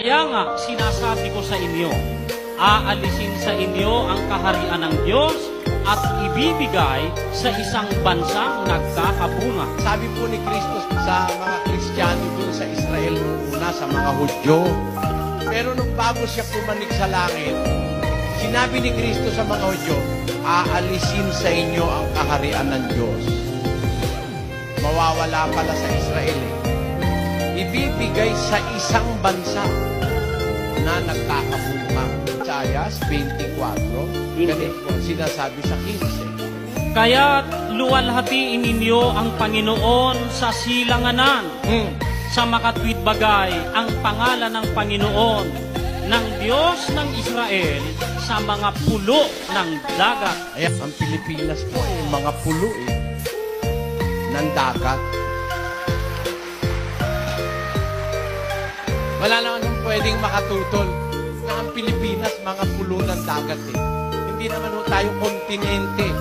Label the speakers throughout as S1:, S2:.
S1: Kaya nga, sinasabi ko sa inyo, aalisin sa inyo ang kaharian ng Diyos at ibibigay sa isang bansang nagkakabunga.
S2: Sabi po ni Kristo sa mga Kristiyano dun sa Israel una, sa mga Hudyo. Pero nung bago siya pumanik sa langit, sinabi ni Kristo sa mga Hudyo, aalisin sa inyo ang kaharian ng Diyos. Mawawala pala sa Israel eh. Ibibigay sa isang bansa na nagkakabunga. Isaias 24, ganito sinasabi sa 15.
S1: Kaya't luwalhatiin ninyo ang Panginoon sa silanganan. Sa makatwid bagay ang pangalan ng Panginoon, ng Diyos ng Israel, sa mga pulo ng dagat.
S2: Ayan, ang Pilipinas po ay mga pulo ng dagat. Wala naman pwedeng makatutol na ang Pilipinas mga pulo ng dagat eh. Hindi naman tayo kontinente.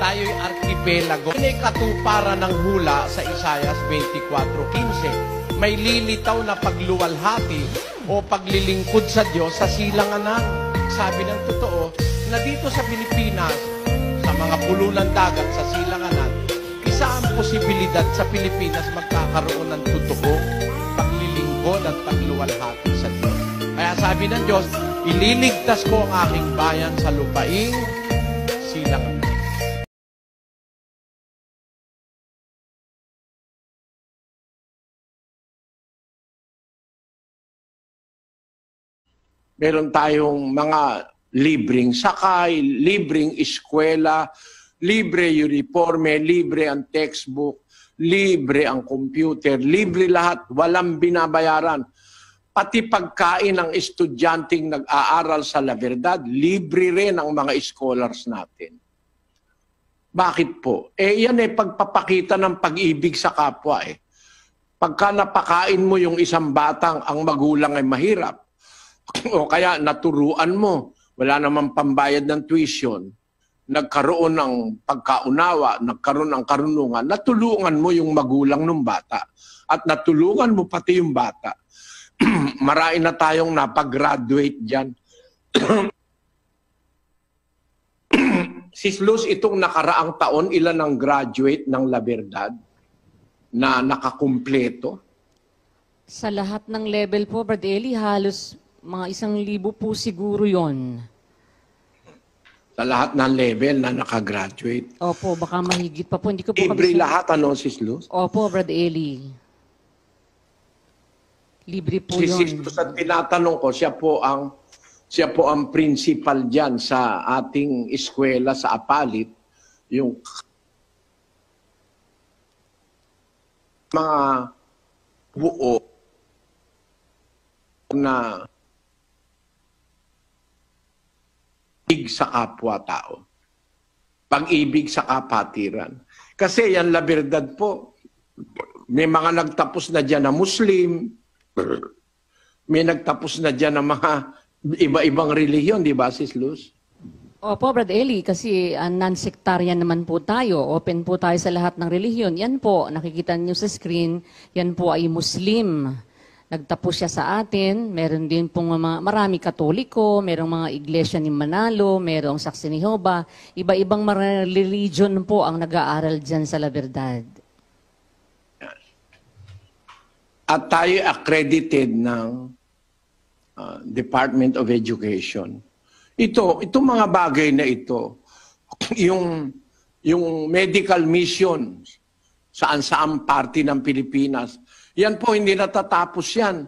S2: Tayo'y archipelago. May katuparan ng hula sa Isaias 24:15. May lilitaw na pagluwalhati o paglilingkod sa Diyos sa silanganan. Sabi ng totoo na dito sa Pilipinas, sa mga pulo ng dagat sa silanganan, isa ang posibilidad sa Pilipinas magkakaroon ng totoo paglilingkod at pagluwalhati sa Diyos. Kaya sabi ng Diyos, ililigtas ko ang aking bayan sa lupaing silanganan. Meron tayong mga libreng sakay, libreng eskwela, libre uniforme, libre ang textbook, libre ang computer, libre lahat, walang binabayaran. Pati pagkain ng estudyanteng nag-aaral sa La Verdad, libre rin ang mga scholars natin. Bakit po? Yan pagpapakita ng pag-ibig sa kapwa Pagka napakain mo yung isang batang ang magulang ay mahirap, o kaya naturuan mo, wala namang pambayad ng tuition, nagkaroon ng pagkaunawa, nagkaroon ng karunungan, natulungan mo yung magulang ng bata at natulungan mo pati yung bata. Marami na tayong napag-graduate dyan. Sis Luz, itong nakaraang taon, ilan ang graduate ng La Verdad na nakakumpleto?
S3: Sa lahat ng level po, Brad Eli, halos mga 1,000 po siguro yon.
S2: Sa lahat ng level na nakagraduate?
S3: Opo, baka mahigit pa po. Hindi ko po
S2: libre lahat, ano, Sis Luz?
S3: Opo, Brad Eli. Libre po yun.
S2: Sis Luz, at tinatanong ko, siya po ang principal dyan sa ating eskwela sa Apalit, yung mga buo na sa kapwa-tao. Pag-ibig sa kapatiran. Kasi yan La Verdad po, may mga nagtapos na dyan na Muslim, may nagtapos na dyan na mga iba-ibang relihiyon, di ba, Sis Luz?
S3: Opo, Brad Eli, kasi non-sectarian naman po tayo. Open po tayo sa lahat ng relihiyon. Yan po, nakikita niyo sa screen, yan po ay Muslim. Nagtapos siya sa atin, meron din pong marami Katoliko, merong mga iglesia ni Manalo, merong Saksi ni Jehovah, iba-ibang religion po ang nag-aaral dyan sa La Verdad.
S2: At tayo accredited ng Department of Education. Itong mga bagay na ito, yung medical mission, saan-saan parte ng Pilipinas, yan po, hindi natatapos yan.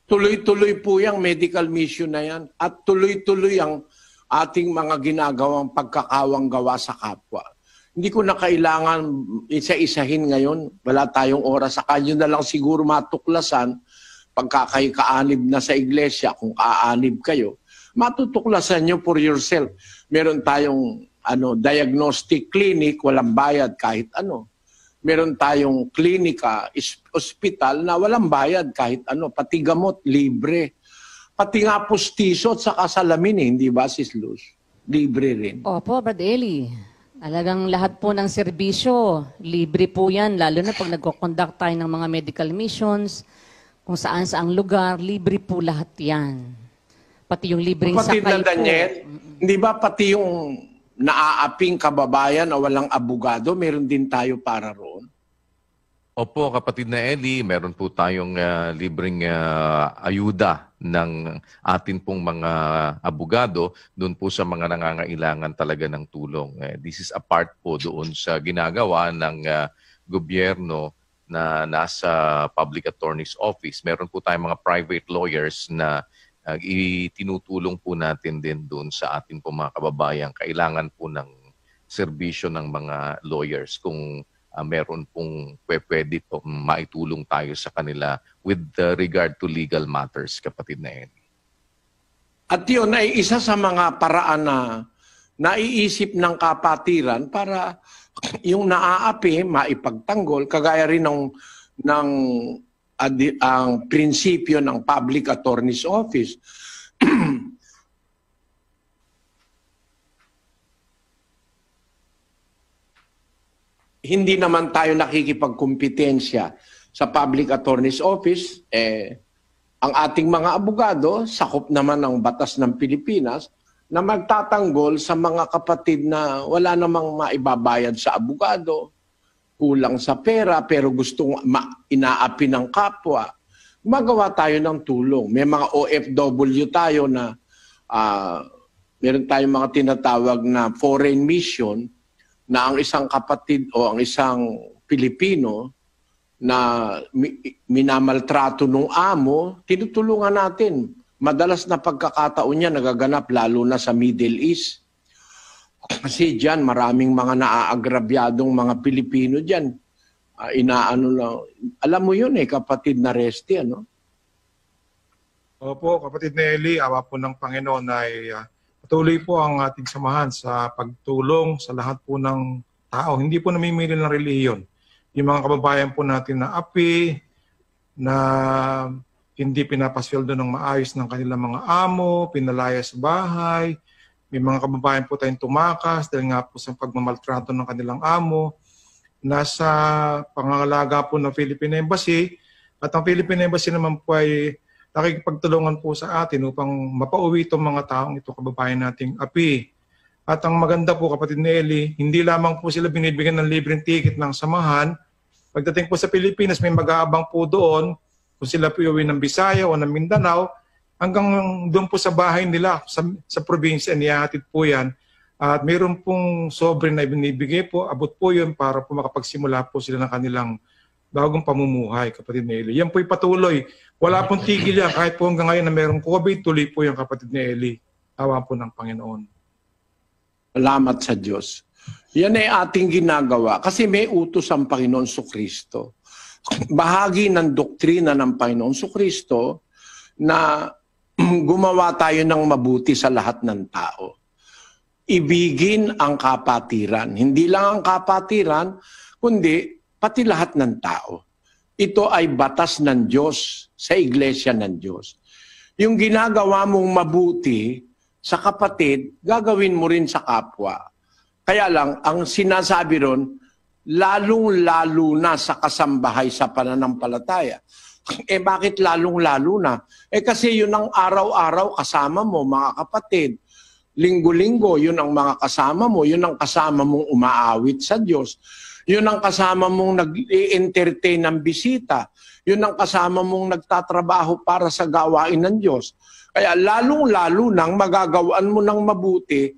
S2: Tuloy-tuloy po yung medical mission na yan at tuloy-tuloy ang ating mga ginagawang pagkakawang gawa sa kapwa. Hindi ko na kailangan isa-isahin ngayon. Wala tayong oras. Saka nyo na lang siguro matuklasan pagka kayo kaanib na sa iglesia, kung kaanib kayo, matutuklasan nyo for yourself. Meron tayong diagnostic clinic, walang bayad kahit ano. Meron tayong klinika, ospital na walang bayad kahit ano, pati gamot, libre. Pati nga pustiso at saka salamin, hindi ba, Sis Luz? Libre rin.
S3: Opo, Brad Eli. Talagang lahat po ng serbisyo, libre po yan, lalo na pag nagko-conduct tayo ng mga medical missions. kung saan-saang lugar, libre po lahat yan. Pati yung libreng
S2: Kapatid
S3: sakay
S2: na Daniel,
S3: po.
S2: hindi ba pati yung naaaping kababayan na walang abogado, meron din tayo para roon?
S4: Opo, kapatid na Eli, meron po tayong libreng ayuda ng atin pong mga abogado doon po sa mga nangangailangan talaga ng tulong. This is a part po doon sa ginagawa ng gobyerno na nasa Public Attorney's Office. Meron po tayong mga private lawyers na itinutulong po natin din doon sa atin po mga kababayan. Kailangan po ng serbisyo ng mga lawyers kung meron pong pwede po maitulong tayo sa kanila with regard to legal matters, kapatid na Eli.
S2: At yun ay isa sa mga paraan na naiisip ng kapatiran para yung naaapi maipagtanggol, kagaya rin ng ang prinsipyo ng Public Attorney's Office. Hindi naman tayo nakikipagkumpetensya sa Public Attorney's Office. Ang ating mga abogado, sakop naman ng batas ng Pilipinas, na magtatanggol sa mga kapatid na wala namang maibabayad sa abogado, kulang sa pera, pero gustong inaapi ng kapwa. Magawa tayo ng tulong. May mga OFW tayo na meron tayong mga tinatawag na foreign mission, na ang isang kapatid o ang isang Pilipino na minamaltrato ng amo, tinutulungan natin. Madalas na pagkakataon niya nagaganap lalo na sa Middle East. Kasi diyan maraming mga naaagrabyadong mga Pilipino diyan. Inaano lang. Alam mo yun kapatid na Resti, ano?
S5: Opo, kapatid na Eli, awa po ng Panginoon ay patuloy po ang ating samahan sa pagtulong sa lahat po ng tao. Hindi po namimili ng relihiyon. Yung mga kababayan po natin na api, na hindi pinapasweldo ng maayos ng kanilang mga amo, pinalaya sa bahay. May mga kababayan po tayong tumakas dahil nga po sa pagmamaltrato ng kanilang amo. Nasa pangangalaga po ng Philippine Embassy. At ang Philippine Embassy naman po ay nakikipagtulungan po sa atin upang mapauwi itong mga taong ito, kababayan nating api. At ang maganda po, kapatid ni Eli, hindi lamang po sila binibigyan ng libreng ticket ng samahan. Pagdating po sa Pilipinas, may mag-aabang po doon kung sila po uwi ng Bisaya o ng Mindanao, hanggang doon po sa bahay nila, sa probinsya, niyahatid po yan. At mayroon pong sobre na binibigay po, abot po yun para po makapagsimula po sila ng kanilang bagong pamumuhay, kapatid ni Eli. Yan po'y patuloy. Wala pong tigil yan. Kahit po hanggang ngayon na mayroong COVID, tuloy po yung kapatid ni Eli. Awa po ng Panginoon.
S2: Salamat sa Diyos. Yan ay ating ginagawa kasi may utos ang Panginoon Sukristo. Bahagi ng doktrina ng Panginoon Sukristo na gumawa tayo ng mabuti sa lahat ng tao. Ibigin ang kapatiran. Hindi lang ang kapatiran, kundi pati lahat ng tao. Ito ay batas ng Diyos sa iglesia ng Diyos. Yung ginagawa mong mabuti sa kapatid, gagawin mo rin sa kapwa. Kaya lang, ang sinasabi ron, lalong-lalo na sa kasambahay sa pananampalataya. Bakit lalong-lalo na? Kasi yun ang araw-araw kasama mo, mga kapatid. Linggo-linggo, yun ang mga kasama mo, yun ang kasama mong umaawit sa Diyos. Yun ang kasama mong nag-entertain ng bisita. Yun ang kasama mong nagtatrabaho para sa gawain ng Diyos. Kaya lalong-lalo nang magagawaan mo ng mabuti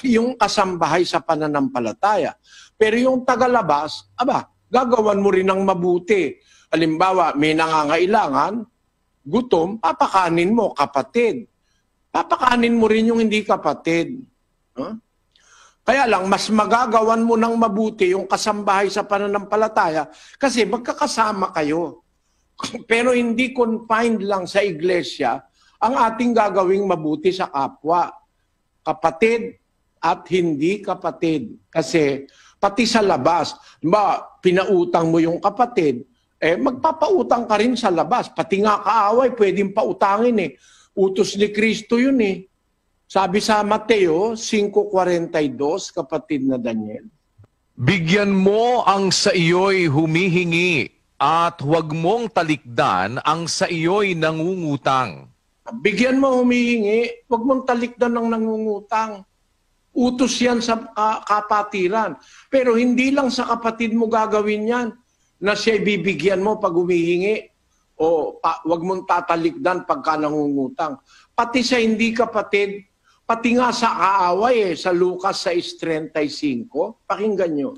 S2: yung kasambahay sa pananampalataya. Pero yung tagalabas, gagawan mo rin ng mabuti. Halimbawa, may nangangailangan, gutom, papakanin mo, kapatid. Papakanin mo rin yung hindi kapatid. Kaya lang, mas magagawan mo ng mabuti yung kasambahay sa pananampalataya kasi magkakasama kayo. Pero hindi confined lang sa iglesia ang ating gagawing mabuti sa kapwa. Kapatid at hindi kapatid. Kasi pati sa labas, pinautang mo yung kapatid, magpapautang ka rin sa labas. Pati nga kaaway, pwedeng pautangin Utos ni Kristo yun Sabi sa Mateo 5:42, kapatid na Daniel.
S4: Bigyan mo ang sa iyo'y humihingi at huwag mong talikdan ang sa iyo'y nangungutang.
S2: Bigyan mo humihingi, huwag mong talikdan ng nangungutang. Utos yan sa kapatiran. Pero hindi lang sa kapatid mo gagawin yan na siya bibigyan mo pag humihingi o huwag mong tatalikdan pagka nangungutang. Pati sa hindi kapatid, pati nga sa kaaway sa Lucas 6:35, pakinggan nyo.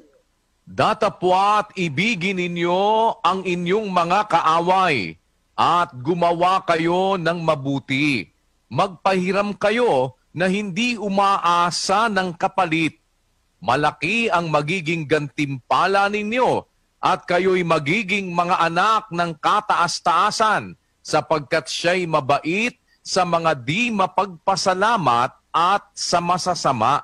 S4: Datapwat ibigin ninyo ang inyong mga kaaway at gumawa kayo ng mabuti. Magpahiram kayo na hindi umaasa ng kapalit. Malaki ang magiging gantimpala ninyo at kayo'y magiging mga anak ng kataas-taasan sapagkat siya'y mabait sa mga di mapagpasalamat at sa masasama.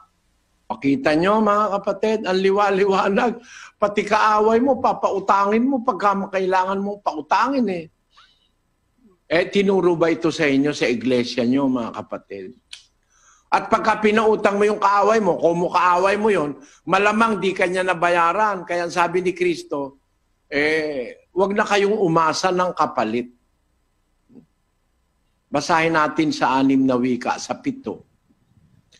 S2: Pakita nyo mga kapatid, ang liwa-liwanag. Pati kaaway mo, papautangin mo pagka kailangan mong pautangin eh. Tinuro ba ito sa inyo sa iglesia nyo mga kapatid? At pagka pinautang mo yung kaaway mo, kung kaaway mo yon, malamang di kanya nabayaran. Kaya sabi ni Kristo, wag na kayong umasa ng kapalit. Basahin natin sa 6 na wika, sa 7.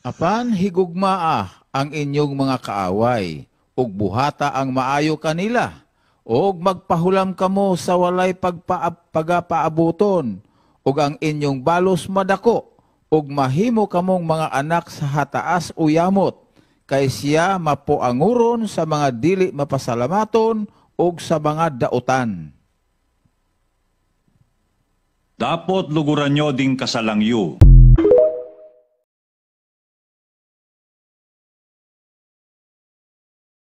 S6: Apan higugmaa ang inyong mga kaaway, ug buhata ang maayo kanila, ug magpahulam kamo sa walay pagapaabuton, ug ang inyong balos madako, ug mahimo kamong mga anak sa hataas uyamot, kay siya mapuanguron sa mga dili mapasalamaton, ug sa mga dautan.
S7: Dapat luguran nyo ding kasalangyo